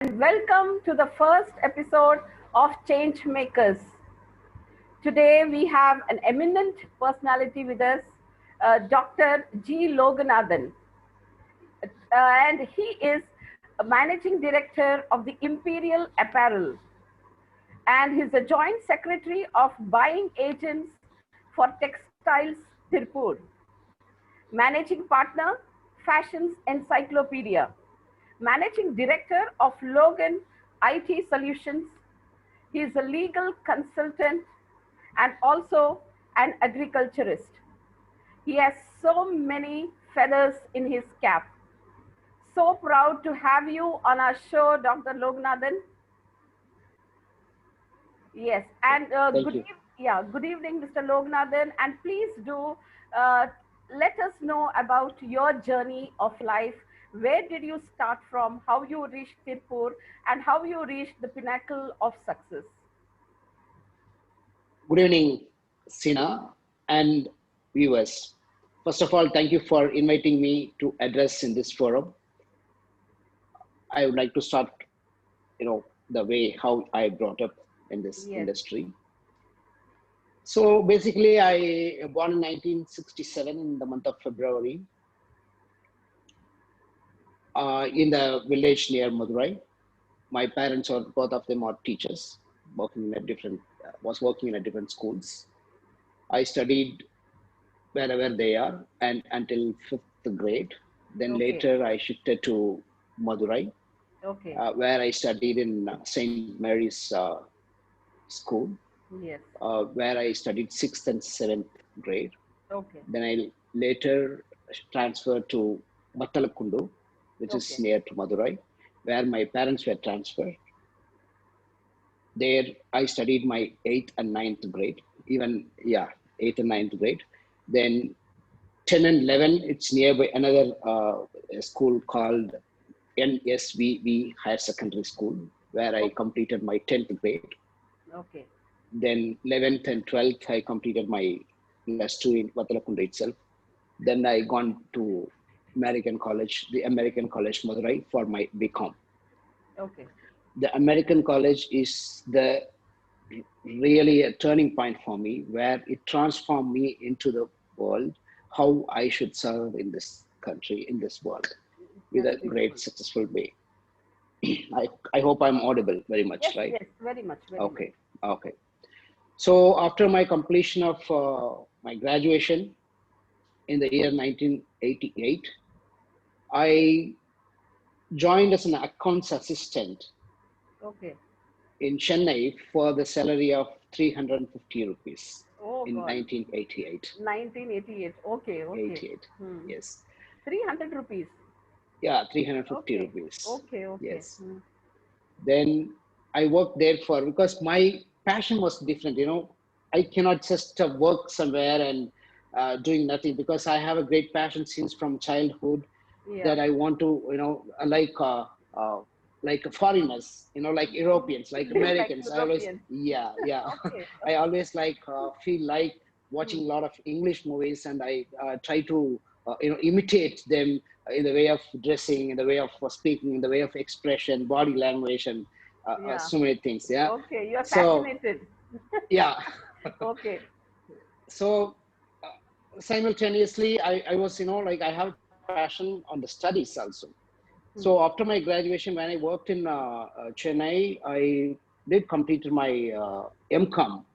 and welcome to the first episode of Change Makers. Today we have an eminent personality with us, Dr. G.LOGANATHAN, and he is a managing director of the Imperial Apparel, and he's a joint secretary of buying agents for Textiles Tirupur, managing partner, Fashions Encyclopedia, managing director of Logan IT Solutions. He is a legal consultant and also an agriculturist. He has so many feathers in his cap. So proud to have you on our show, Dr. Loganathan. Yes, and Thank you. good evening, Mr. Loganathan. And please do uh, let us know about your journey of life. Where did you start from? How you reached Tirupur, and how you reached the pinnacle of success? Good evening, Sina and viewers. First of all, thank you for inviting me to address in this forum. I would like to start, the way how I brought up in this Yes. industry. So basically, I born in 1967 in the month of February in the village near Madurai. My parents are both of them are teachers, working in a different was working in a different schools. I studied wherever they are and until fifth grade. Then Okay. later I shifted to Madurai, Okay. where I studied in St. Mary's School, Yes. where I studied sixth and seventh grade. Okay. Then I later transferred to Battalakundu, which is Okay. near to Madurai, where my parents were transferred. There I studied my eighth and ninth grade, even, yeah, eighth and ninth grade. Then 10 and 11, it's nearby another school called NSVV Higher Secondary School, where I Okay. completed my 10th grade. Okay. Then 11th and 12th, I completed my plus two in Vatalakunda itself. Then I gone to American College, the American College Madurai for my BCom. Okay. The American College is the really a turning point for me, where it transformed me into the world, how I should serve in this country, in this world, with That's a great beautiful. successful way. I hope I'm audible very much, Yes. right? Yes. Very much. Very much. Okay, okay. So after my completion of my graduation in the year 1988, I joined as an accounts assistant Okay. in Chennai for the salary of 350 rupees Oh in God. 1988. 1988. Okay. Okay. 88. Hmm. Yes. 300 rupees. Yeah, 350 Okay. rupees. Okay. Okay. Yes. Hmm. Then I worked there for, because my passion was different. I cannot just work somewhere and doing nothing, because I have a great passion since from childhood Yeah. that I want to, uh, like foreigners, like Europeans, like Live like Americans. I always, Europeans. yeah, yeah. Okay. I Okay. always like feel like Hmm. watching a lot of English movies, and I try to, imitate them in the way of dressing, in the way of speaking, in the way of expression, body language, and Yeah. so many things. Yeah. Okay. You're So fascinated. yeah. Okay. So simultaneously, I was, like I have passion on the studies also. So Hmm. after my graduation, when I worked in Chennai, I did complete my MCOM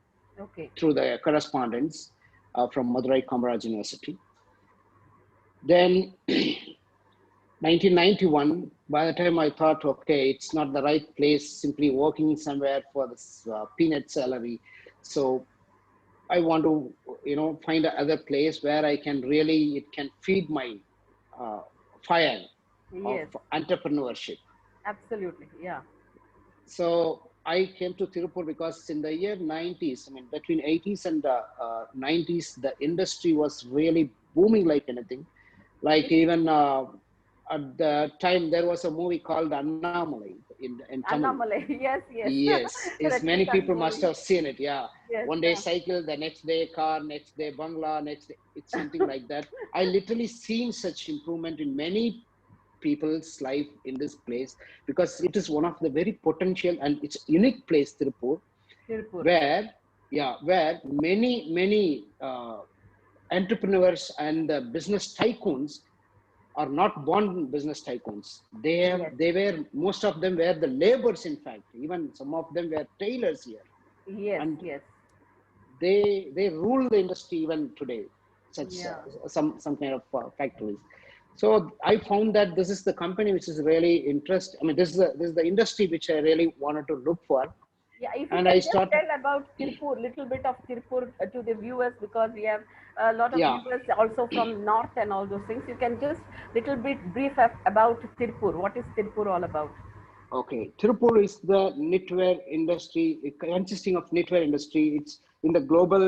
Okay. through the correspondence from Madurai Kamaraj University. Then 1991, by the time I thought, okay, it's not the right place, simply working somewhere for this peanut salary. So I want to, find another place where I can really, it can feed my uh, fire of Yes. entrepreneurship. Absolutely. Yeah. So I came to Tirupur because in the year 90s, I mean, between 80s and 90s, the industry was really booming like anything. Like It even at the time, there was a movie called Annamalai in Tamil. Annamalai. Yes. Yes. Yes, is many Rajinikanth people must movie. have seen it. Yeah, Yes. one day cycle, the next day car, next day bungalow, next day it's something like that. I literally seen such improvement in many people's life in this place, because it is one of the very potential and it's unique place, Tirupur, Tirupur. where, yeah, where many entrepreneurs and business tycoons are not born business tycoons. Yes, They were, most of them were the laborers, in fact. Even some of them were tailors here. yes, And yes. they rule the industry even today, such Yeah. some kind of factories. So I found that this is the company which is really interest. I mean, this is the industry which I really wanted to look for. Yeah, if you And I can just started, tell about Tirupur, little bit of Tirupur to the viewers, because we have a lot of yeah. viewers also from north and all those things. You can just little bit brief about Tirupur. What is Tirupur all about? Okay, Tirupur is the knitwear industry, consisting of knitwear industry. It's in the global,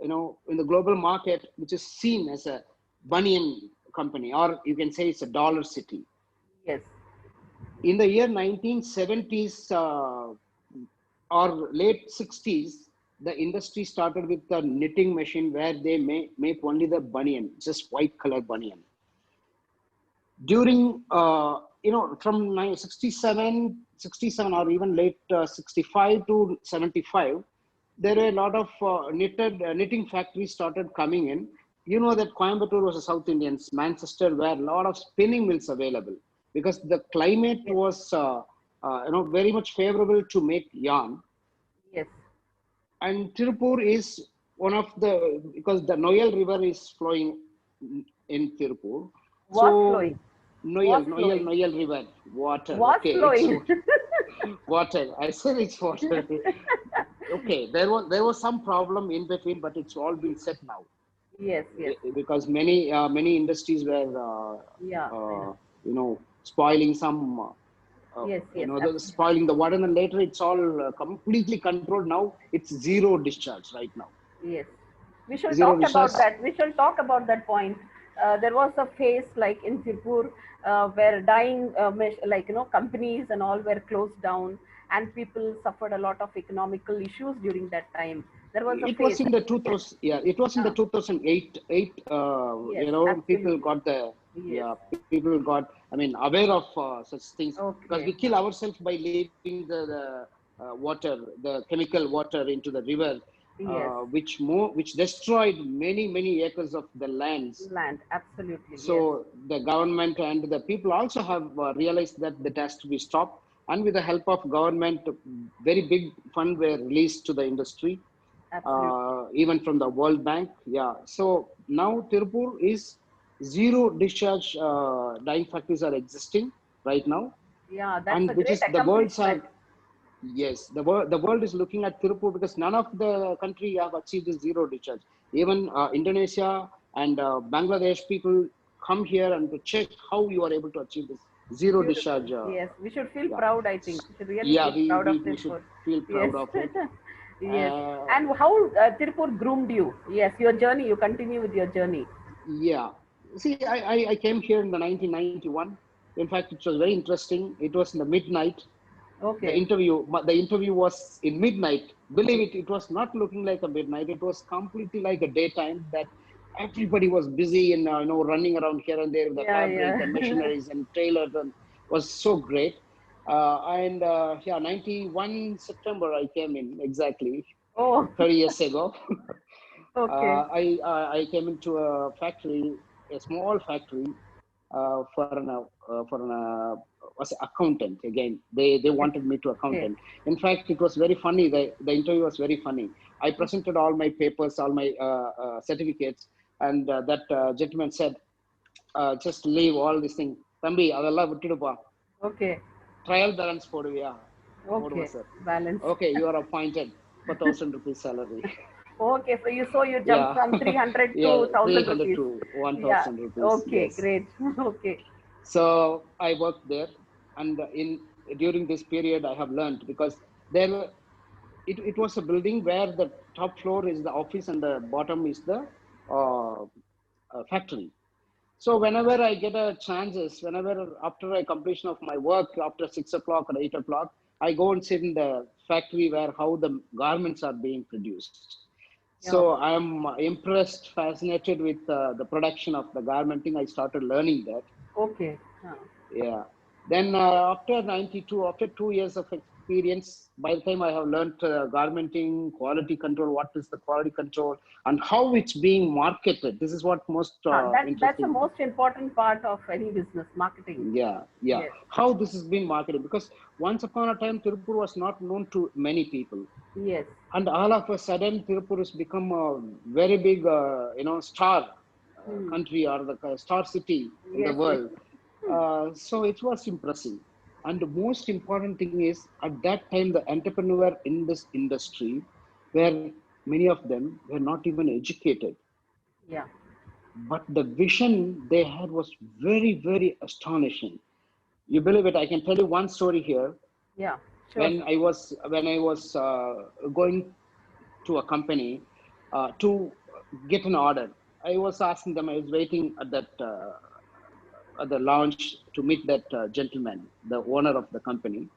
in the global market, which is seen as a bunion company, or you can say it's a dollar city. Yes, In the year 1970s or late 60s, the industry started with the knitting machine where they make only the bunian, just white color bunian. During, from 67 or even late 65 to 75, there were a lot of knitting factories started coming in. You know that Coimbatore was a South Indians, Manchester, where a lot of spinning mills available, because the climate yes, was, very much favorable to make yarn. yes. And Tirupur is one of the, because the Noyal River is flowing in Tirupur. Was So flowing. Was flowing. Noyal River, water. Was Okay, it's flowing. water. I said it's water. Okay, there was some problem in between, but it's all been set now. Yes, yes. Because many industries were, Yeah, I know. spoiling some, Yes, yes, absolutely. spoiling the water, and then later it's all completely controlled. Now it's zero discharge right now. Yes, we shall Zero talk discharge. about that. We shall talk about that point. There was a phase like in Tirupur where companies and all were closed down, and people suffered a lot of economical issues during that time. There was a It phase. was in the 2000, yeah, it was in the Uh, 2008, yes, people absolutely. got the, Yes. yeah, people got, I mean, aware of such things, because we Okay. kill ourselves by leaving the water, the chemical water into the river, Yes. which destroyed many acres of the lands. Land. Absolutely. Yes. So the government and the people also have realized that that has to be stopped. And with the help of government, very big fund were released to the industry, Absolutely. even from the World Bank. Yeah. So now Tirupur is zero discharge dyeing factories are existing right now, Yeah, that's a and which great is the world's accomplishment. are, yes, the world is looking at Tirupur, because none of the country have achieved this zero discharge. Even Indonesia and Bangladesh people come here and to check how you are able to achieve this zero Beautiful. discharge. Yes, we should feel Yeah, proud. I think we should really yeah, feel proud of we should Tirupur. feel Yes, proud of it. yes. Uh, And how Tirupur groomed you? Yes, your journey. You continue with your journey. yeah, see, I came here in the 1991. In fact, it was very interesting. It was in the midnight. Okay. The interview was in midnight. Believe it, it was not looking like a midnight. It was completely like a daytime, that everybody was busy and running around here and there with the Yeah, fabric and yeah. machineries and tailors, and was so great. And yeah, 91 September I came in, exactly Oh, 30 years ago. okay. I came into a factory, a small factory, for an was accountant. Again, they Yes. wanted me to Okay. accountant. In fact, it was very funny. The interview was very funny. I presented all my papers, all my certificates, and that gentleman said, just leave all this thing. Thambi, அதெல்லாம் விட்டுடுப்பா. Okay. Trial balance போடுவியா? போடுவேன் Okay. sir. Balance. Okay, you are appointed for 1,000 rupees salary. Okay. So you jumped Yeah, from 300 to yeah, 1,000 300 rupees. to Yeah. 1,000 rupees. Okay. Yes. Great. Okay. So I worked there, and in during this period, I have learned, because there it was a building where the top floor is the office and the bottom is the factory. So whenever I get a chances, whenever after a completion of my work after 6 o'clock or 8 o'clock, I go and sit in the factory where how the garments are being produced. Yeah. So I'm impressed, fascinated with the production of the garmenting. I started learning that. Okay. Yeah. Then after 92, after 2 years of experience, by the time I have learned garmenting, quality control, what is the quality control, and how it's being marketed. This is what most That's the interesting. most important part of any business marketing. Yeah, yeah. Yes. How this is being marketed, because once upon a time Tirupur was not known to many people, Yes. and all of a sudden Tirupur has become a very big, star Hmm. country, or the star city in the Yes. Yes. world. So it was impressive. And the most important thing is, at that time, the entrepreneur in this industry, where many of them were not even educated, Yeah. but the vision they had was very, very astonishing. You believe it? I can tell you one story here. Yeah. Sure, When sir. I was going to a company to get an order, I was asking them. I was waiting at that at the lounge to meet that gentleman, the owner of the company.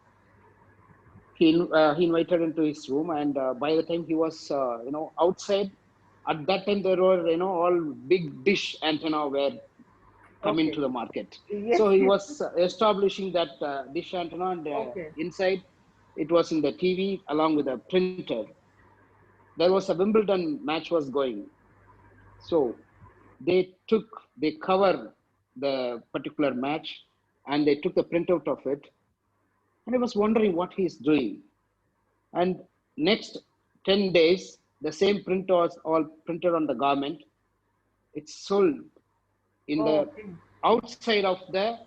He invited into his room, and by the time he was outside, at that time there were all big dish antenna were coming Okay. to the market. Yes. So he Yes. was establishing that dish antenna, and Okay. inside it was in the TV along with a printer. There was a Wimbledon match was going, so they cover the particular match, and they took the printout of it, and I was wondering what he's doing. And next 10 days, the same print was all printed on the garment. It's sold in Oh, the okay. outside of the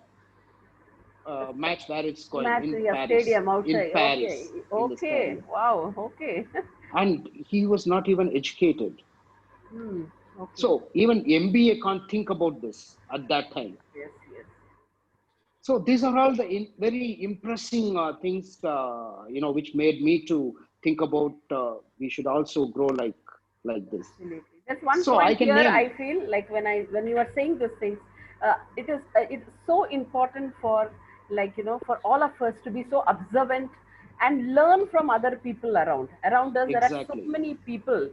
The match where it's going match, in yeah, Paris, stadium outside. Okay. in this Okay. Paris. Wow. Okay. And he was not even educated. Hmm. Okay. So even MBA can't think about this at that time. Yes. Yes. So these are all the very impressing things, which made me to think about we should also grow like this. Absolutely. There's one So I point can here name. I feel like when you are saying these things, it's so important for, for all of us to be so observant and learn from other people around. Around us there are so Exactly. many people.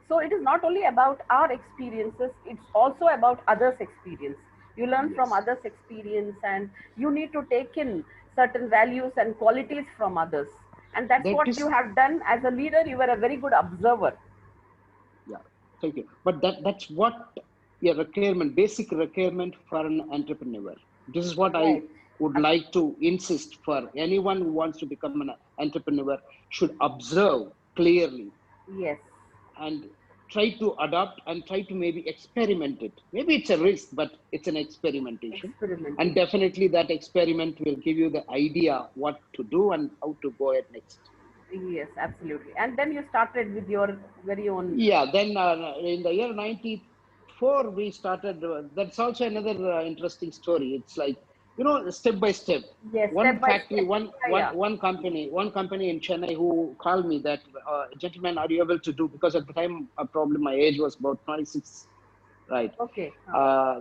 So it is not only about our experiences, it's also about others' experience. You learn from Yes. others' experience, and you need to take in certain values and qualities from others. And that's That what you is, have done as a leader. You were a very good observer. yeah, thank you. But that's what a requirement, basic requirement for an entrepreneur. This is what I Right. would like to insist for anyone who wants to become an entrepreneur should observe clearly Yes. and try to adopt and try to maybe experiment it. Maybe it's a risk, but it's an experimentation. And Experimentation. definitely that experiment will give you the idea what to do and how to go ahead next. Yes, absolutely. And then you started with your very own. Yeah, then in the year 94, we started. That's also another interesting story. It's like, step by step. Yes, One step by factory, step. Yeah, yeah. one company in Chennai who called me that, gentlemen, are you able to do? Because at the time, probably my age was about 26, right? Okay.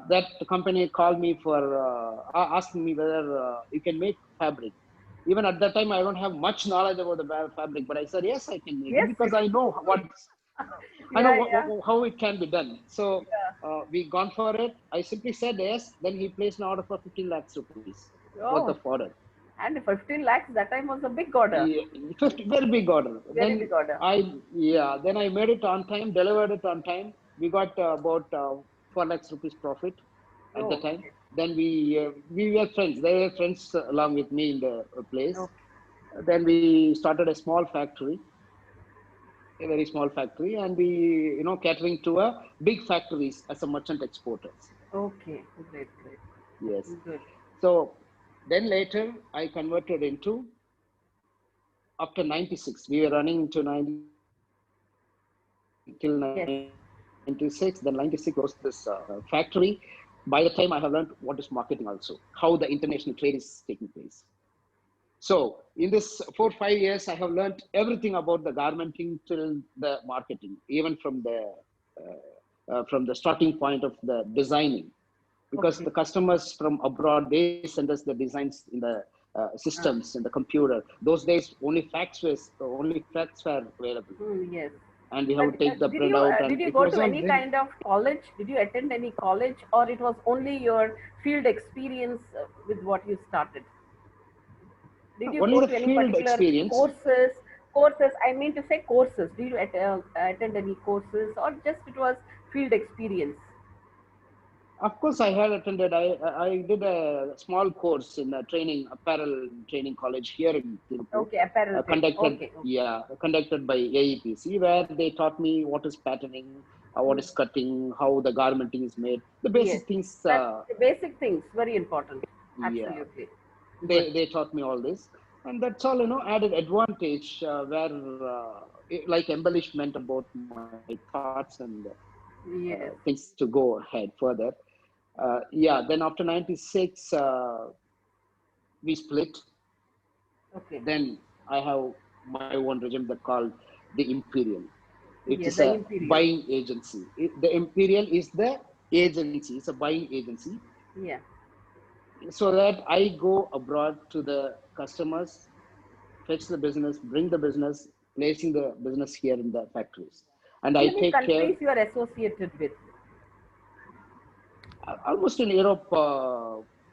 That company called me for asking me whether you can make fabric. Even at that time, I don't have much knowledge about the fabric, but I said yes, I can make it Yes. because I know I know Yeah, yeah. how it can be done. So Yeah. we gone for it. I simply said yes. Then he placed an order for 15 lakhs rupees worth of Oh, order. and 15 lakhs that time was a big order. Yeah, first, very big order. Very big order. Then I made it on time, delivered it on time. We got about 4 lakhs rupees profit at the Oh, time. okay. Then we were friends. They were friends along with me in the place. Okay. Then we started a small factory, a very small factory, and we catering to a big factories as a merchant exporters. Okay. Great, great. Yes. Good. So then later I converted into, after 96 we were running into 96 till 96. Then 96 we closed Yes. this factory. By the time I have learned what is marketing also, how the international trade is taking place. So in this 4 5 years, I have learned everything about the garmenting till the marketing, even from the starting point of the designing, because Okay. the customers from abroad, they send us the designs in the Uh, systems in the computer. Those days only fax were available. yes. and we have But to take the printout, did and you it go was to all any very kind of college? Did you attend any college, or it was only your field experience with what you started? Did you only go the to any field particular experience. courses? Courses, I mean to say courses. Did you attend any courses, or just it was field experience? Of course, I had attended. I did a small course in a training apparel training college here in Tirupur, Okay, apparel training. conducted Okay, okay. yeah conducted by AEPC, where they taught me what is patterning, what Hmm. is cutting, how the garmenting is made, the Yes, basic things. that's basic things. Very important. Yeah, Absolutely. Good. they taught me all this, and that's all added advantage where like embellishment about my thoughts and Yes. things to go ahead further. Yeah, then after 96, we split. Okay. Then I have my own regime that called the Imperial. It Yeah, is the a imperial. buying agency. The Imperial is the agency. It's a buying agency, Yeah. so that I go abroad to the customers, fetch the business, bring the business, placing the business here in the factories, and How I many take care. countries you are associated with? Almost in Europe,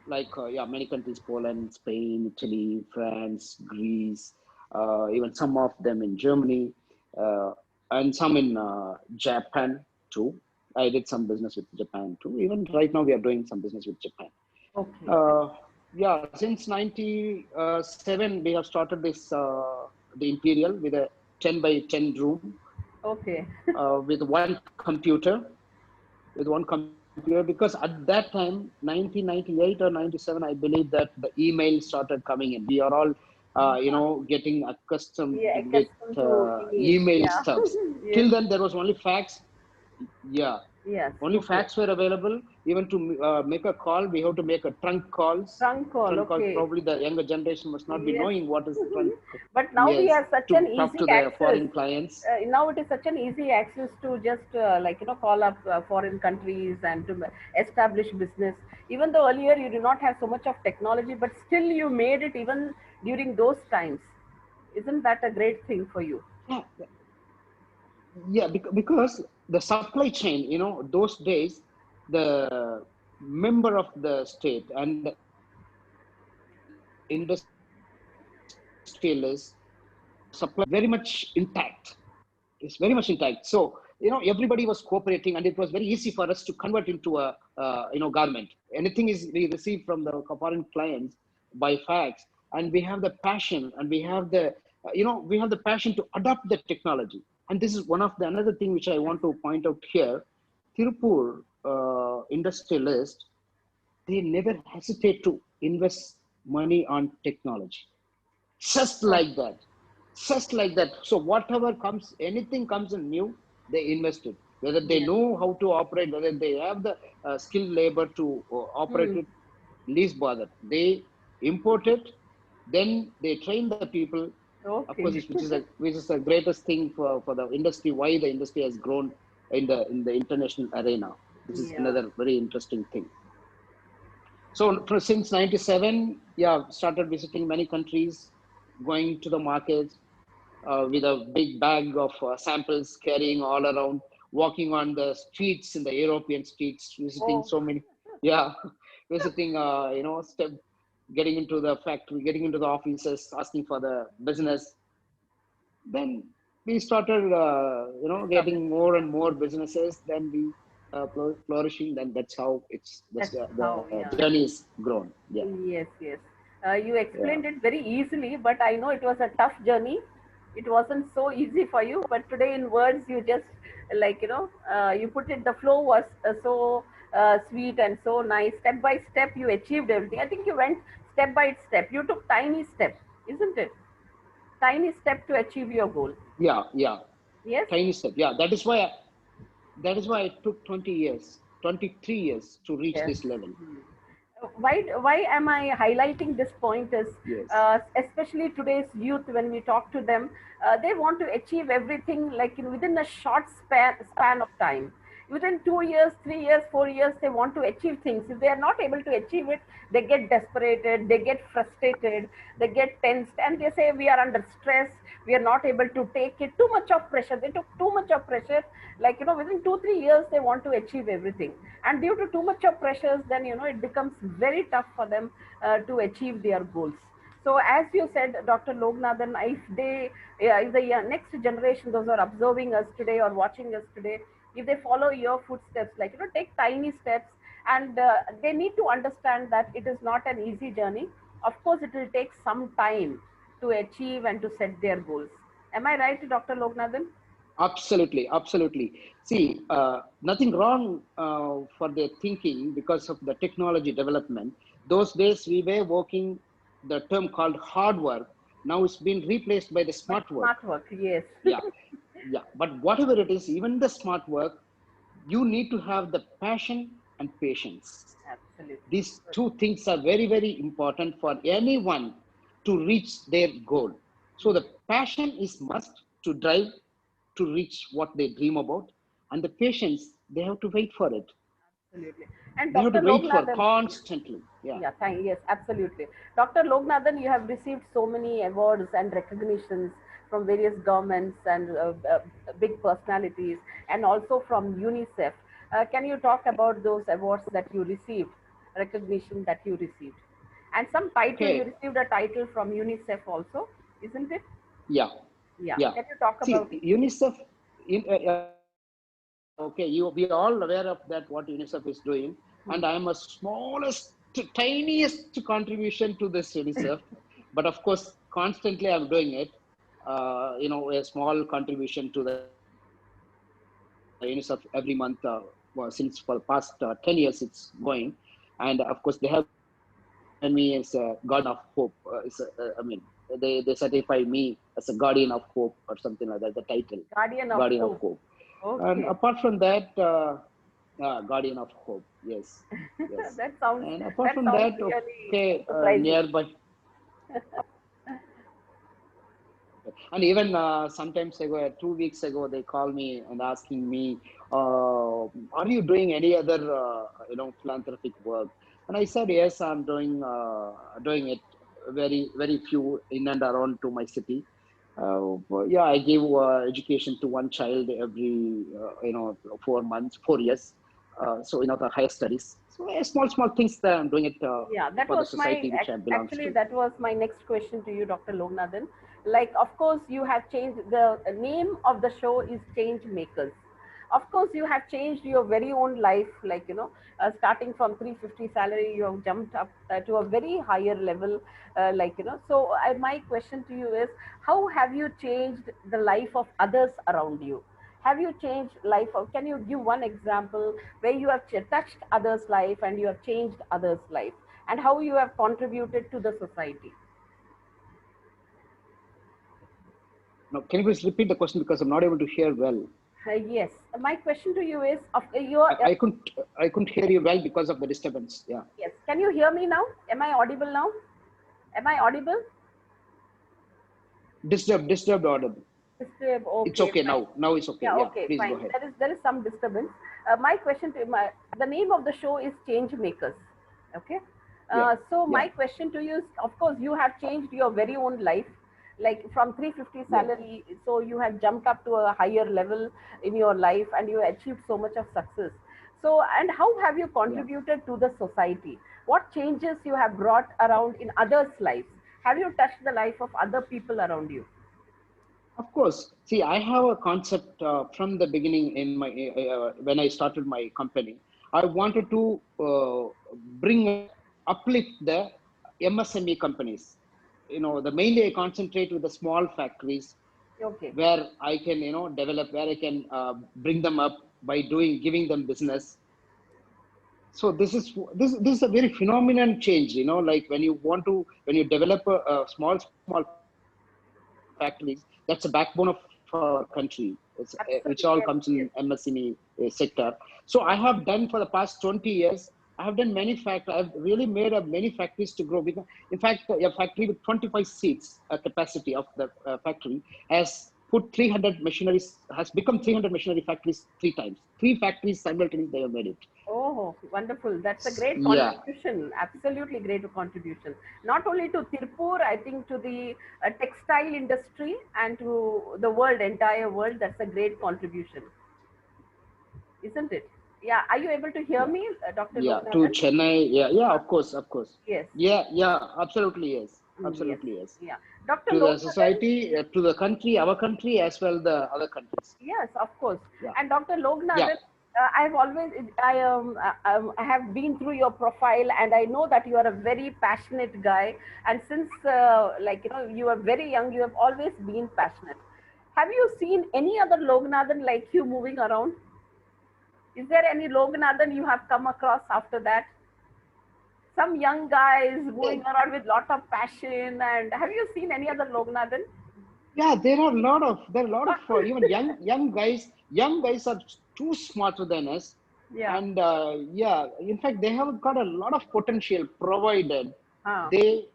like yeah, many countries: Poland, Spain, Italy, France, Greece, even some of them in Germany, uh, and some in Japan too. I did some business with Japan too. Even right now, we are doing some business with Japan. Okay. Uh, yeah, since '97, we have started this the Imperial with a 10 by 10 room Okay. with one computer because at that time 1998 or 97, I believe that the email started coming in. We are all getting accustomed Yeah, with accustomed to email. email Yeah. stuffs. Till Yes. then there was only fax. Yeah, Yes. only Okay. fax were available. Even to make a call, we have to make a trunk calls. Trunk call. Trunk calls, Okay. probably the younger generation must not be Yes. knowing what is trunk. But now we Yes, have such an to talk easy to the access. foreign clients. Now it is such an easy access to just call up foreign countries and to establish business. Even though earlier you did not have so much of technology, but still you made it even during those times. Isn't that a great thing for you? Yeah, yeah, because the supply chain, those days, the member of the state and the industrialist, supply very much intact. It's very much intact. So, everybody was cooperating, and it was very easy for us to convert into a, garment. Anything is we receive from the foreign clients by fax, and we have the passion, and we have the passion to adopt the technology. And this is one of the another thing which I want to point out here. Tirupur industrialists, they never hesitate to invest money on technology, just Oh, like that, just like that. So whatever comes, anything comes in new, they invest it, whether they yes. know how to operate, whether they have the skilled labor to operate Hmm. it, least bother, they import it, then they train the people. Of course, Okay. which is the greatest thing for the industry, why the industry has grown in the international arena. This is Yeah. another very interesting thing. So since '97, yeah, started visiting many countries, going to the markets with a big bag of samples, carrying all around, walking on the streets in the European streets, visiting Oh, so many, yeah, visiting, getting into the factory, getting into the offices, asking for the business. Then we started, establish. getting more Yeah. and more businesses. Then we flourishing. Then that's how That's how. the Yeah. journey is grown. Yeah, Yes, yes. You yeah. explained it very easily, but I know it was a tough journey. It wasn't so easy for you, but today in words, you just you put it, the flow was so sweet and so nice. Step by step, you achieved everything. I think you went step by step. You took tiny steps, isn't it? Tiny step to achieve your goal. Yeah, yeah. Yes? Tiny step. Yeah, that is why it took 20 years, 23 years to reach Yes. this level. Why am I highlighting this point is Yes. especially today's youth, when we talk to them, they want to achieve everything like within a short span of time. Within 2 years, 3 years, 4 years, they want to achieve things. If they are not able to achieve it, they get desperated, they get frustrated, they get tensed, and they say we are under stress, we are not able to take it. Too much of pressure. They took too much of pressure. Like, within 2, 3 years, they want to achieve everything. And due to too much of pressures, then, it becomes very tough for them to achieve their goals. So, as you said, Dr. Loganathan, if the next generation, those who are observing us today or watching us today, if they follow your footsteps, like, take tiny steps, and they need to understand that it is not an easy journey. Of course, it will take some time to achieve and to set their goals. Am I right, Dr. Loganathan? Absolutely, absolutely. See, nothing wrong for their thinking because of the technology development. Those days we were working the term called hard work. Now it's been replaced by the But smart work. smart work, yes. Yeah, yeah. But whatever it is, even the smart work, you need to have the passion and patience. Absolutely. These two things are very, very important for anyone to reach their goal. So the passion is must to drive to reach what they dream about, and the patience, they have to wait for it. Absolutely. And They have to Dr. wait for Loganathan, constantly. Yeah. yeah, yes, absolutely. Dr. Loganathan, you have received so many awards and recognitions from various governments and big personalities, and also from UNICEF. Can you talk about those awards that you received, recognition that you received? And some title, you Okay. received a title from UNICEF also, isn't it? Yeah. Yeah. Yeah. Can you talk about it? See, UNICEF. Okay, we are all aware of that what UNICEF is doing, Hmm. and I am a smallest, tiniest contribution to this UNICEF, but of course, constantly I'm doing it. A small contribution to the UNICEF every month. Since for the past 10 years, it's going, and of course, they have given me as a guardian of hope. They certify me as a guardian of hope or something like that. The title, Guardian of guardian of Hope. hope. And Okay. apart from that, Guardian of Hope, yes, yes. that sounds And apart that from sounds that, really okay, surprising. nearby, and even sometimes ago, 2 weeks ago, they call me and asking me, "Are you doing any other, philanthropic work?" And I said, "Yes, I'm doing it very, very few in and around to my city. But yeah, I give education to one child every 4 months, 4 years. The higher studies. So small things that I'm doing it Yeah, that for the was society which I belongs actually to. that was my next question to you, Dr. Loganathan. Like, of course, you have changed the name of the show is Change Makers. Of course, you have changed your very own life. Like, starting from 350 salary, you have jumped up to a very higher level. So my question to you is, how have you changed the life of others around you? Have you changed life? Or can you give one example where you have touched others' life and you have changed others' life, and how you have contributed to the society? Now, can you please repeat the question because I'm not able to hear well. Yes, my question to you is: of your I couldn't hear you well because of the disturbance. Yeah, yes, can you hear me now? Am I audible now? Am I audible? disturbed audible. It's Okay, okay fine. now. Now it's okay. Yeah, Yeah, okay, please go fine. ahead. There is some disturbance. My question to the name of the show is Change Makers. Okay. Yeah, So yeah, my question to you is, of course, you have changed your very own life, like from 350 yeah, salary. So you have jumped up to a higher level in your life, and you achieved so much of success. So, and how have you yeah. contributed to the society? What changes you have brought around in others' lives? Have you touched the life of other people around you? Of course. See, I have a concept from the beginning in my when I started my company. I wanted to uplift the MSME companies. The mainly I concentrate with the small factories Okay. where I can, develop, where I can bring them up by giving them business. So this is a very phenomenon change. Like when you develop a small factories, that's a backbone of our country. Which all comes in Absolutely. MSME Yes. Yes. sector. So I have done for the past 20 years. I have done many factories. I've really made up many factories to grow. In fact, a factory with 25 seats capacity of the factory has put 300 machineries, has become 300 machinery factories three times. Three factories simultaneously they have made it. Oh, wonderful. That's a great Yeah, contribution. Absolutely great contribution. Not only to Tirupur, I think to the textile industry and to the world, entire world. That's a great contribution, isn't it? Yeah. Are you able to hear yeah, me, Dr. yeah. To Loganathan? Chennai, yeah, yeah. Uh, Of course, of course. yes. Yeah, yeah. Absolutely yes. Yes. Absolutely yes. Yeah. Dr. To the Loganathan, society, to the country, our country, as well the other countries. yes, of course. Yeah, And Dr. yeah. Loganathan, I've always, I have been through your profile, and I know that you are a very passionate guy. And since, like you are very young, you have always been passionate. Have you seen any other Loganathan like you moving around? Is there any Loganathan you have come across after that? Some young guys moving around with lot of passion. And have you seen any other Loganathan? Yeah, there are a lot of even young guys. Young guys are too smarter than us, Yeah. and yeah, in fact, they have got a lot of potential provided Ah. they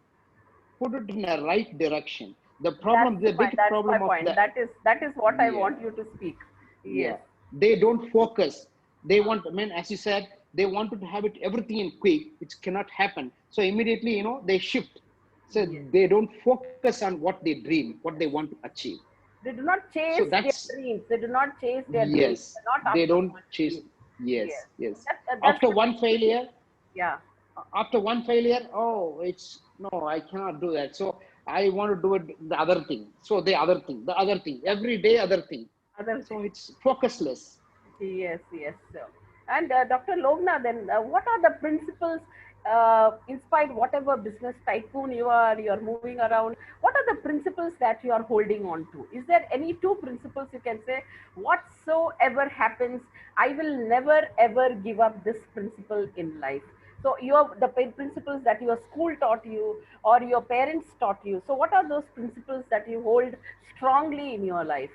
put it in a right direction. The That's problem, the the point. big That's my problem of point. the That is what I yeah, want you to speak. Yes. yeah, they don't focus. They want, I mean, as you said, they wanted to have it everything in quick, which cannot happen. So immediately, they shift. So Yes. they don't focus on what they dream, what they want to achieve. They do not So chase their that's dreams. They do not chase their dreams. yes, They're not they after don't chase. money. Yes. Yes, yes. That's After the one beauty. failure, Yeah. oh, it's no, I cannot do that. So I want to do it the other thing. So the other thing, every day other thing. Other So thing. it's focusless. Yes, yes. So, and Dr. Logna, then what are the principles, inspired whatever business tycoon you're moving around, what are the principles that you are holding on to? Is there any two principles you can say, whatsoever happens, I will never ever give up this principle in life? So the principles that your school taught you or your parents taught you. So what are those principles that you hold strongly in your life?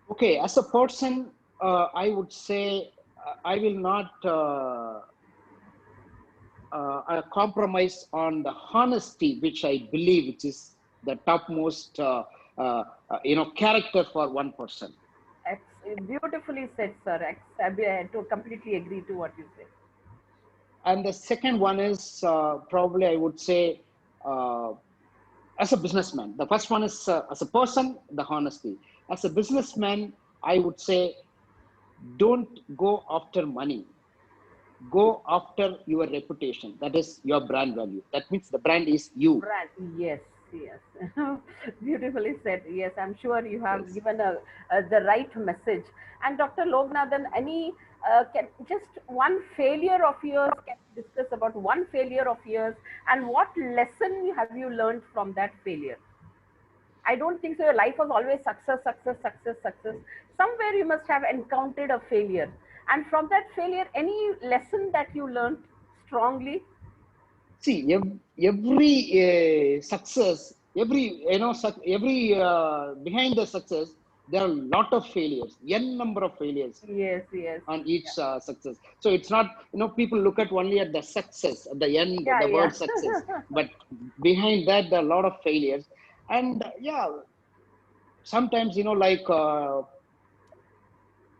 Okay, as a person, I would say I will not compromise on the honesty, which I believe which is the topmost character for one person. Beautifully said, sir. I to completely agree to what you say. And the second one is probably I would say uh, as a businessman. The first one is as a person, the honesty. As a businessman, I would say don't go after money. Go after your reputation. That is your brand value. That means the brand is you. Brand, yes, yes. Beautifully said. Yes, I'm sure you have Yes. given the right message. And Dr. Lognathan, any can just one failure of yours, can you discuss about one failure of yours and what lesson have you learned from that failure? I don't think so. Your life was always success, success, success, success. Somewhere you must have encountered a failure. And from that failure, any lesson that you learned strongly? See, every success, every behind the success, there are a lot of failures, n number of failures Yes, yes. on each success. So it's not, people look at only at the success, at the end, Yeah, the yeah. word success, but behind that, there are a lot of failures. And yeah, sometimes, like,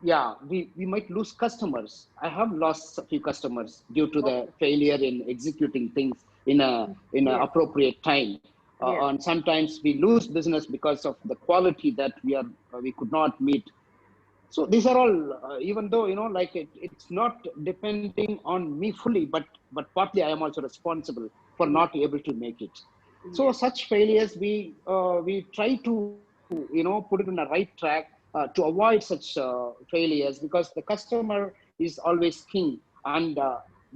yeah, we might lose customers. I have lost a few customers due to the Okay. failure in executing things in a Yes, appropriate time. yes, And sometimes we lose business because of the quality that we could not meet. So these are all, even though, like, it's not depending on me fully, but partly I am also responsible for yes, not able to make it. So yes, such failures, we try to, put it on a right track to avoid such failures, because the customer is always king, and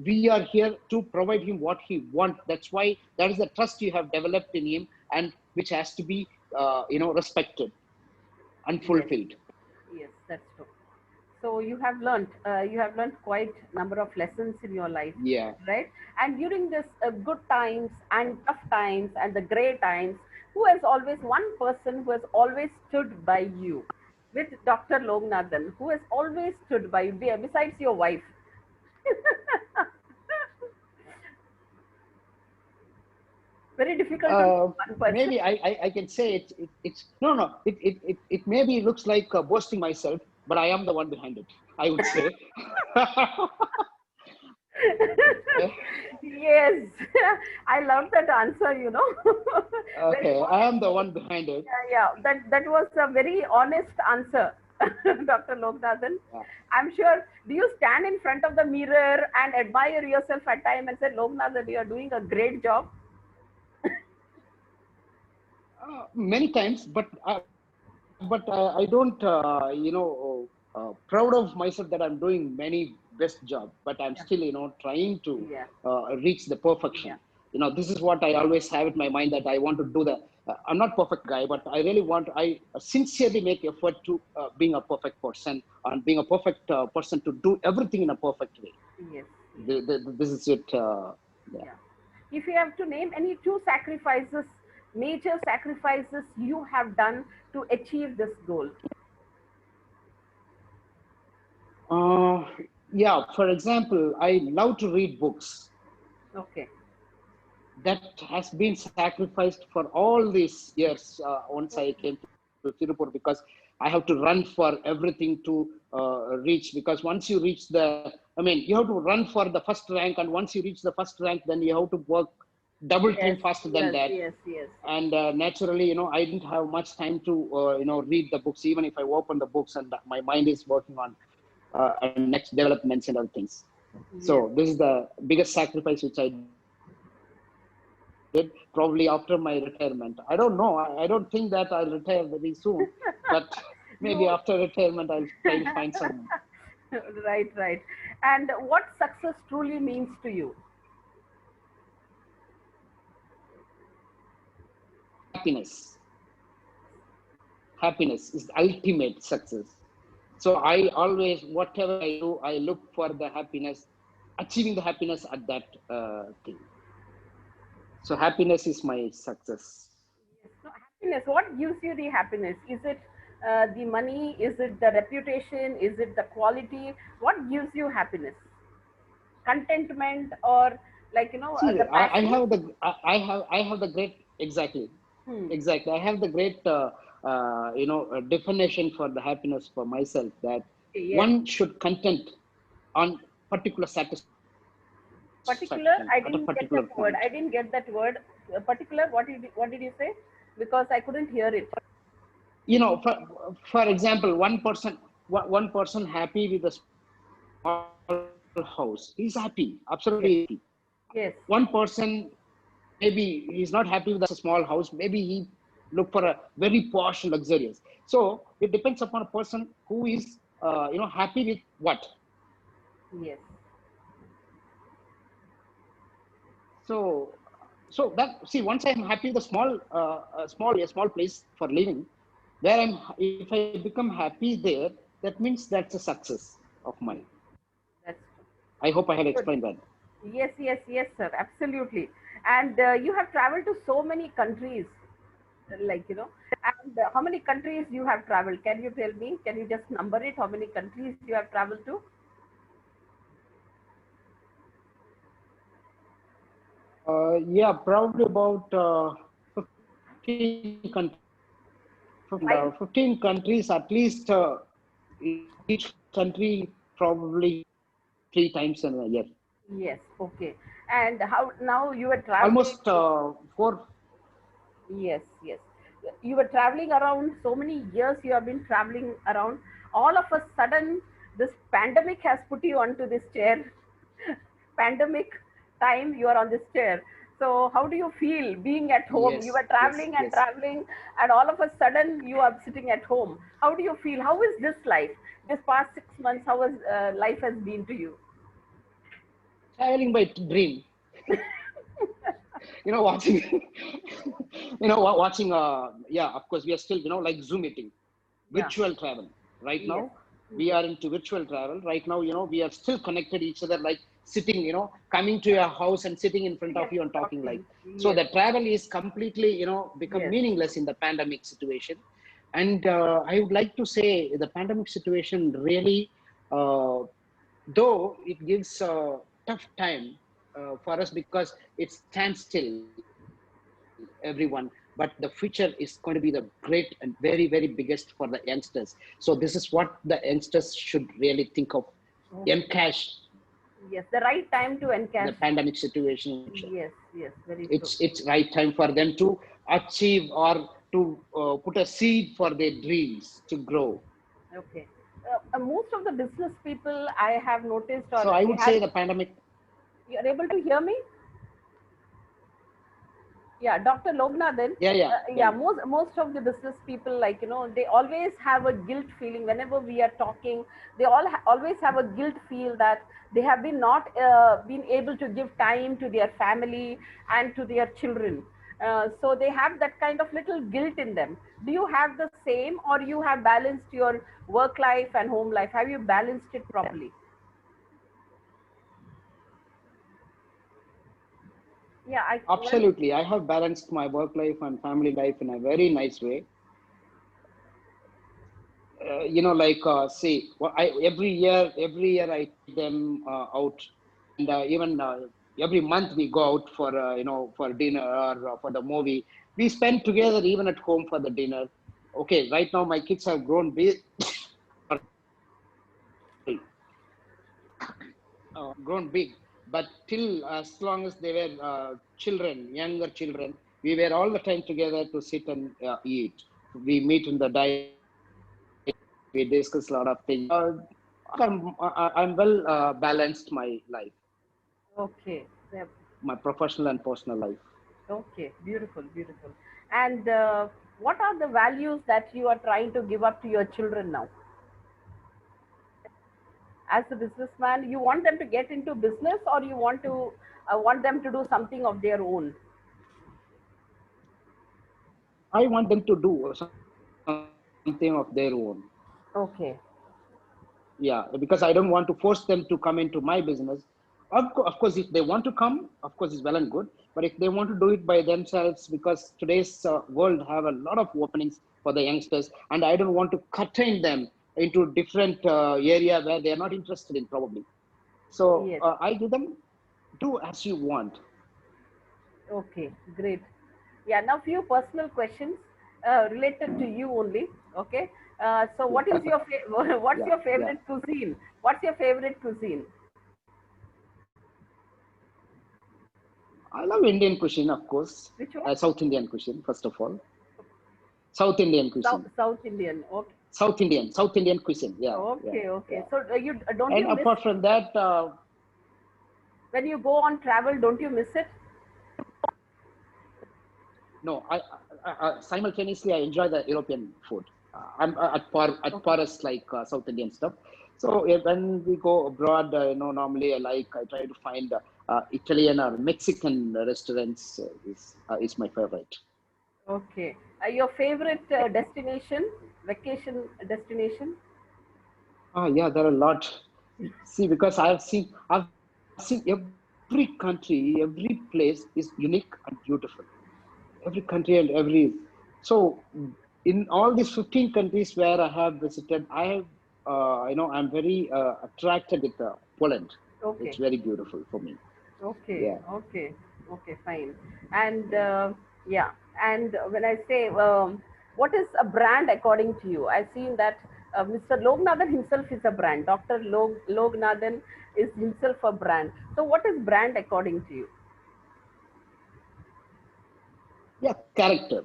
we are here to provide him what he wants. That's why that is the trust you have developed in him, and which has to be respected and yes, fulfilled. yes, that's true. So you have learned quite number of lessons in your life, Yeah. right? And during this good times and tough times and the gray times, who has always one person who has always stood by you? With Dr. Lognathan, who has always stood by you besides your wife? Very difficult to name one person. Maybe I can say it's no, no, it maybe looks like boasting myself, but I am the one behind it, I would say. Yes, I love that answer, you know. Very Okay, I am the honest. one behind it. Yeah, yeah, that was a very honest answer, Dr. Loknathan. Yeah. I'm sure. Do you stand in front of the mirror and admire yourself at time and say, Loknathan, you are doing a great job? Many times, but I don't, proud of myself that I'm doing many best job, but I'm Yeah, still, trying to yeah, reach the yeah, perfection. This is what I always have in my mind, that I want to do the. I'm not perfect guy, but I really want. I sincerely make effort to being a perfect person and being a perfect person to do everything in a perfect way. yes, yes, This is it. Yeah. yeah. If you have to name any two sacrifices, major sacrifices you have done to achieve this goal. Uh, yeah. For example, I love to read books. Okay. That has been sacrificed for all these years once I came to Tirupur, because I have to run for everything to reach. Because once you reach you have to run for the first rank, and once you reach the first rank, then you have to work double time Yes, faster than yes, that. yes, yes, yes. And naturally, I didn't have much time to, read the books. Even if I open the books, and my mind is working on next developments and other things. Yes. So this is the biggest sacrifice which I did, probably after my retirement. I don't know. I don't think that I'll retire very soon, but maybe after retirement I'll You try to find some right, right. And what success truly means to you? happiness. Happiness is the ultimate success. So I always, whatever I do, I look for the happiness, achieving the happiness at that thing. So happiness is my success. Yes. So happiness, what gives you the happiness? Is it the money? Is it the reputation? Is it the quality? What gives you happiness? Contentment or like, See, the I passion? have I have the great, exactly, Hmm. exactly. I have the great definition for the happiness for myself, that Yes. one should content on particular satisfaction at a particular Particular, point. I didn't get that word. I didn't get that word. Particular, what did you say? Because I couldn't hear it. For example, one person happy with a small house, he's happy, absolutely happy. Yes. One person Yes. maybe he's not happy with a small house, maybe he look for a very posh and luxurious. So it depends upon a person who is happy with what. Yes. So so that, see, once I'm happy with a small place for living, where I'm if I become happy there, that means that's a success of mine. Hmm. That's I hope I have good. explained that. Yes, yes, yes, sir. Absolutely. And you have traveled to so many countries, and how many countries you have traveled? Can you tell me? Can you just number it? How many countries you have traveled to? Yeah, probably about 15 countries, and Five. 15 countries at least. Each country probably 3 times in a year. Yes. Okay. And how now you are traveling? Almost four. Yes, yes. You were traveling around so many years, you have been traveling around. All of a sudden, this pandemic has put you onto this chair. Pandemic time, you are on this chair. So, how do you feel being at home? You Yes, were yes, traveling and yes. traveling, and all of a sudden, you are sitting at home. How do you feel? How is this life? This past 6 months, how has life has been to you? Traveling by dream. Watching, watching. Yeah, of course, we are still, like Zoom meeting, Yeah. virtual travel. Right Yes. now, we Yes. are into virtual travel. Right now, we are still connected each other, like sitting, coming to your house and sitting in front Sitting of and you and talking like. talking. So Yes. the travel is completely, become Yes. meaningless in the pandemic situation. And I would like to say the pandemic situation really, uh, though it gives a tough time for us, because it stands still. everyone, but the future is going to be the great and very, very biggest for the youngsters. So this is what the youngsters should really think of, Okay. encash Yes, the right time to the encash. pandemic situation in future. Yes, yes, very true. It's right time for them to achieve or to put a seed for their dreams to grow. Okay. Most of the business people I have noticed, or So I you would say have, the pandemic. you're able to hear me? Yeah, Dr. Loganathan. Yeah, yeah. Yeah, Tell. most of the business people, like, they always have a guilt feeling whenever we are talking. They always have a guilt feel that they have been not been able to give time to their family and to their children. So they have that kind of little guilt in them. Do you have the same, or you have balanced your work life and home life? Have you balanced it properly? Yeah, I well, Absolutely. I have balanced my work life and family life in a very nice way. Like see, well, every year I take them out, and even every month we go out for for dinner or for the movie. We spend together even at home for the dinner. Okay, right now my kids have grown big. Sorry, grown big, but till as long as they were children, younger children, we were all the time together to sit and eat. We meet in the dining room, we discuss a lot of things. I'm well balanced my life, okay. Yeah. my professional and personal life. Okay, beautiful, beautiful. And what are the values that you are trying to give up to your children now? As a businessman, you want them to get into business, or you want them to do something of their own? I want them to do something of their own. Okay, Yeah, because I don't want to force them to come into my business. Of course, if they want to come, of course, it's well and good. But if they want to do it by themselves, because today's world have a lot of openings for the youngsters, and I don't want to curtain them into different area where they are not interested in probably. So yes, I give them, do as you want. okay, great. Yeah, now few personal questions related to you only. Okay, so Yeah, what's yeah, your yeah. favorite cuisine? What's your favorite cuisine? I love Indian cuisine, of course. Which one? South Indian cuisine, first of all. South Indian cuisine. South Indian. Okay, South Indian cuisine. Yeah, yeah, okay, okay. yeah. So you don't And you miss apart from that, when you go on travel? Don't you miss it? no, simultaneously I enjoy the European food. I'm at par Okay, as like South Indian stuff. So when we go abroad, normally I try to find Italian or Mexican restaurants is my favorite. okay. Your favorite destination, vacation destination? Yeah, there are a lot. See, because I've seen every country, every place is unique and beautiful. Every country and every, so in all these 15 countries where I have visited, I have I'm very attracted with Poland. It's Okay, very beautiful for me. okay, Yeah, okay, okay, fine. And yeah, and when I say, what is a brand according to you? I've seen that Mr. Loganathan himself is a brand. Dr. Loganathan is himself a brand. So, what is brand according to you? yeah, character.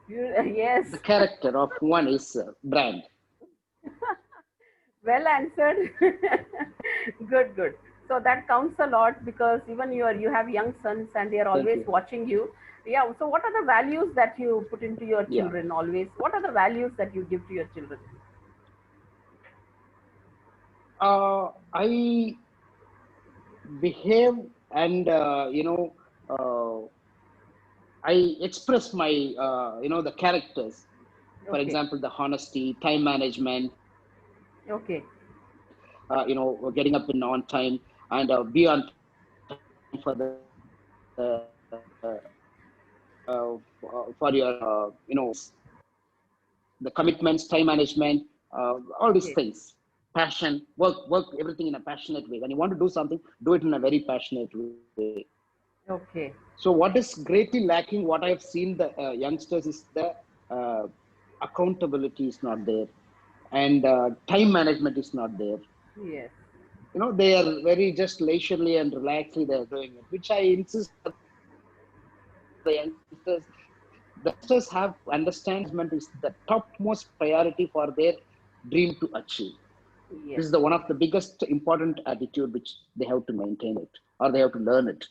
Yes, The character of one is brand. well answered. Good, good. So that counts a lot, because even you have young sons and they are Thank always you. watching you. Yeah. So what are the values that you put into your Yeah, children always? What are the values that you give to your children? I behave and uh, I express my the characters. For Okay. example, the honesty, time management, Okay. getting up in on time and be on time for the for your the commitments, time management, all these Okay. things. Passion, work everything in a passionate way. When you want to do something, do it in a very passionate way. Okay. So what is greatly lacking, what I've seen the youngsters is the uh, accountability is not there, and time management is not there. Yes. They are very just leisurely and relaxedly they're doing it, which I insist for the youngsters. The youngsters have understand management is the topmost priority for their dream to achieve. This Yes. is the one of the biggest important attitude which they have to maintain it, or they have to learn it.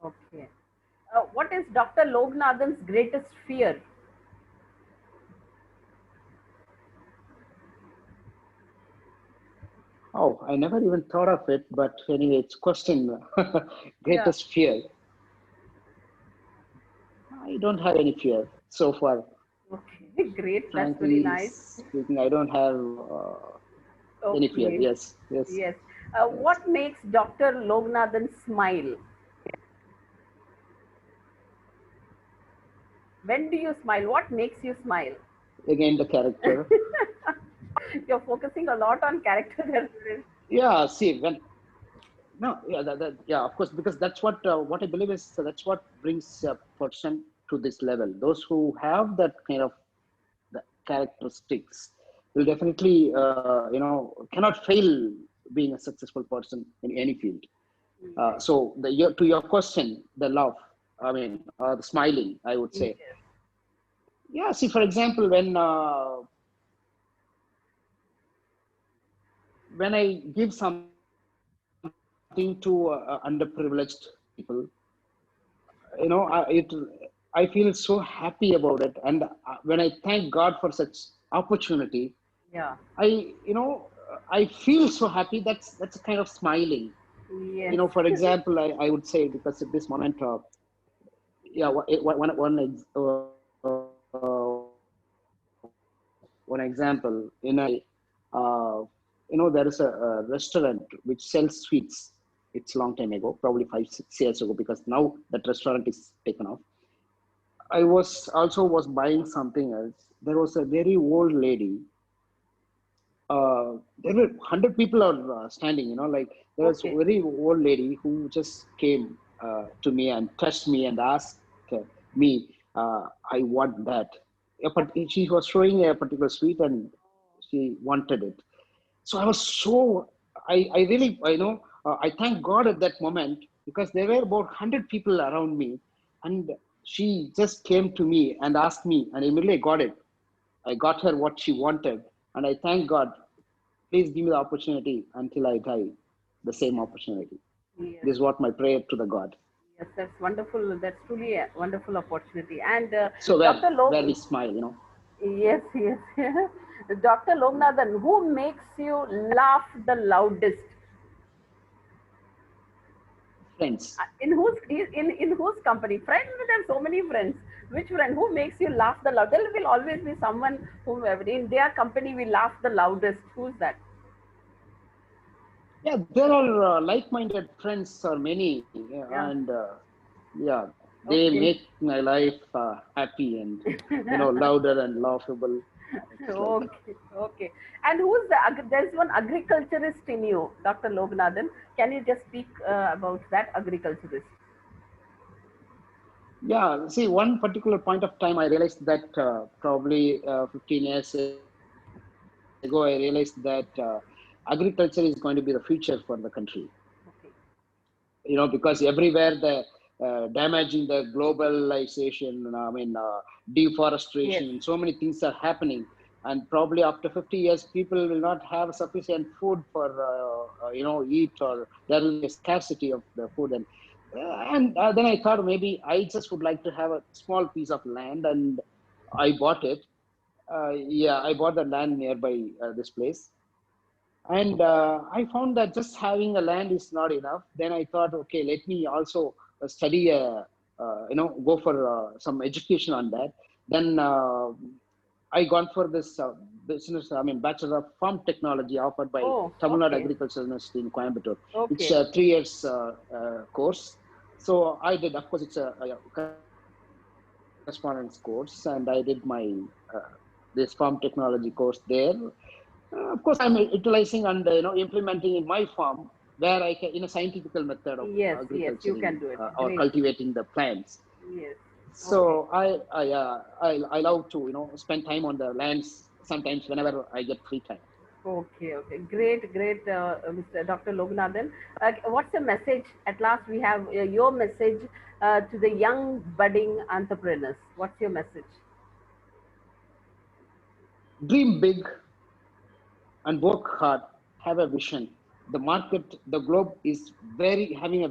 Okay. What is Dr. Loganathan's greatest fear? Oh, I never even thought of it, but anyway, it's question. Yeah. Greatest fear. I don't have any fear so far. Okay. Great. That's very Frankly nice. speaking, I don't have any fear. Okay. Yes, yes, Yes. yes. What makes Dr. Loganathan smile? When do you smile? What makes you smile? Again, the character. You're focusing a lot on character there. Yeah, see, when no, yeah, yeah, of course, because that's what I believe is that's what brings a person to this level. Those who have that kind of the characteristics will definitely, cannot fail being a successful person in any field. Yes. So to your question, the love, I mean, the smiling, I would say. Yes. Yeah, see, for example, when I give something to underprivileged people, I feel so happy about it. And when I thank God for such opportunity, Yeah. I, you know, I feel so happy. That's a kind of smiling. Yes. For example, I would say, because at this moment, yeah, one example in a there is a restaurant which sells sweets. It's a long time ago, probably 5 6 years ago, because now that restaurant is taken off. I was buying something else. There was a very old lady. There were 100 people are standing, like there was a Okay. very old lady who just came to me and touched me and asked me, I want that. But she was showing a particular sweet and she wanted it. So I was so, I really, I thank God at that moment, because there were about 100 people around me, and she just came to me and asked me, and immediately I got it. I got her what she wanted, and I thank God. Please give me the opportunity until I die, the same opportunity. Yes. This is what my prayer to the God. Yes. That's wonderful. That's truly a wonderful opportunity. And So Dr. where we Log. smile. Yes. Yes. Dr. Loganathan, who makes you laugh the loudest? Friends. In whose company? Friends, there are so many friends. Which friend? Who makes you laugh the loudest? There will always be someone whom in their company we laugh the loudest. Who's that? Yeah, there are like-minded friends are many, yeah, Yeah. and yeah, they Okay. make my life happy and louder and laughable. It's like, Okay. Okay. And who's there's one agriculturist in you, Dr. Loganathan. Can you just speak about that agriculturist? yeah. See, one particular point of time, I realized that probably 15 years ago, I realized that agriculture is going to be the future for the country. Okay. Because everywhere the damaging the globalization, I mean, Yes. deforestation, and so many things are happening, and probably after 50 years people will not have sufficient food for eat, or there will be a scarcity of the food. And then I thought maybe I just would like to have a small piece of land, and I bought it. Yeah, I bought the land nearby this place, and I found that just having a land is not enough. Then I thought, okay, let me also study, go for some education on that. Then I gone for this business, I mean, Bachelor of Farm Technology offered by Oh, Tamil Nadu okay. Agricultural University in Coimbatore. It's Okay. a 3 years course. So I did, of course, it's a correspondence course, and I did my this farm technology course there. Of course, I'm utilizing and implementing in my farm where I can, in a scientific method of Yes, yes, you can agriculturing do it. or Great. cultivating the plants. Yes. Okay. So I love to, spend time on the lands sometimes whenever I get free time. Okay, okay. Great, great, Mr. Dr. Loganathan. What's the message? At last, we have your message to the young budding entrepreneurs. What's your message? Dream big and work hard. Have a vision. The market, the globe is very having a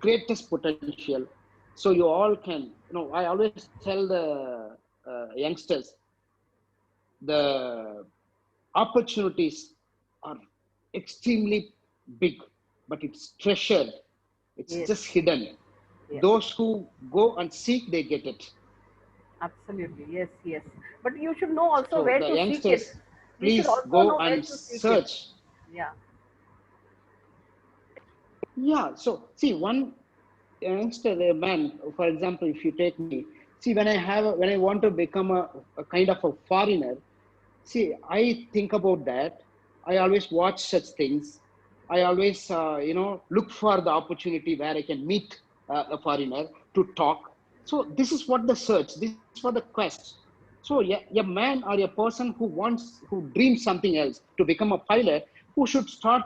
greatest potential. So you all can, I always tell the youngsters, the opportunities are extremely big, but it's treasured. It's Yes, just hidden. yes. Those who go and seek, they get it. Absolutely. Yes, yes. But you should know also So where the to seek it. youngsters, You should please also go know where and to seek it. search. Yeah. Yeah. So see, one youngster, a man, for example, if you take me, see, when I want to become a kind of a foreigner, see, I think about that. I always watch such things. I always, look for the opportunity where I can meet a foreigner to talk. So this is what the search. This is what the quest. So yeah, a man or a person who dreams something else to become a pilot, who should start,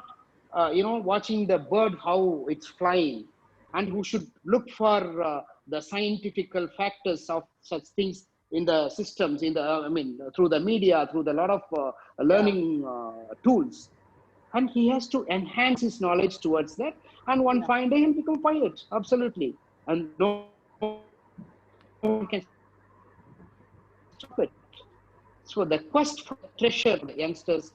watching the bird how it's flying, and who should look for the scientific factors of such things in the systems, through the media, through the lot of Yeah. learning tools, and he has to enhance his knowledge towards that, and one Yeah. fine day he'll become pilot, absolutely, and no one can stop it. So the quest for the treasure for the youngsters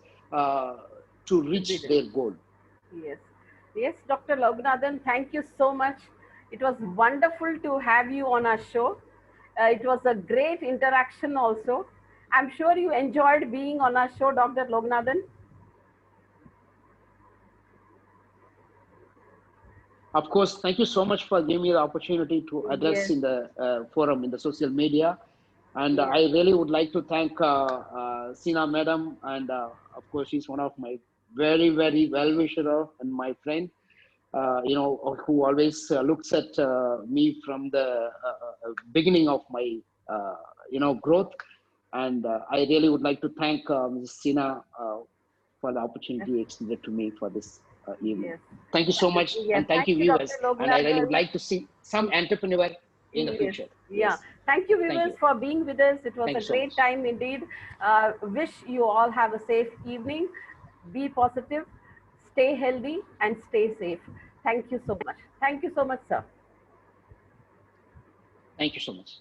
to reach their goal. Should be there. Yes. Yes, Dr. Loganathan, thank you so much. It was wonderful to have you on our show. It was a great interaction also. I'm sure you enjoyed being on our show, Dr. Loganathan. Of course, thank you so much for giving me the opportunity to address Yes, in the forum in the social media. And yes, I really would like to thank Sina Madam. And of course, she's one of my very, very well wisher and my friend, who always looks at me from the beginning of my, growth. And I really would like to thank Ms. Sina for the yes, opportunity extended to me for this evening. yes. Thank you so much, Yes, and thank thank you, you, Dr. viewers. And I really would Loganathan. like to see some entrepreneur in the Yes, future. yeah. Yes, Thank you, thank viewers, you. for being with us. It was Thank a you so much. great time indeed. Wish you all have a safe evening. Be positive, stay healthy, and stay safe. Thank you so much. Thank you so much, sir. Thank you so much.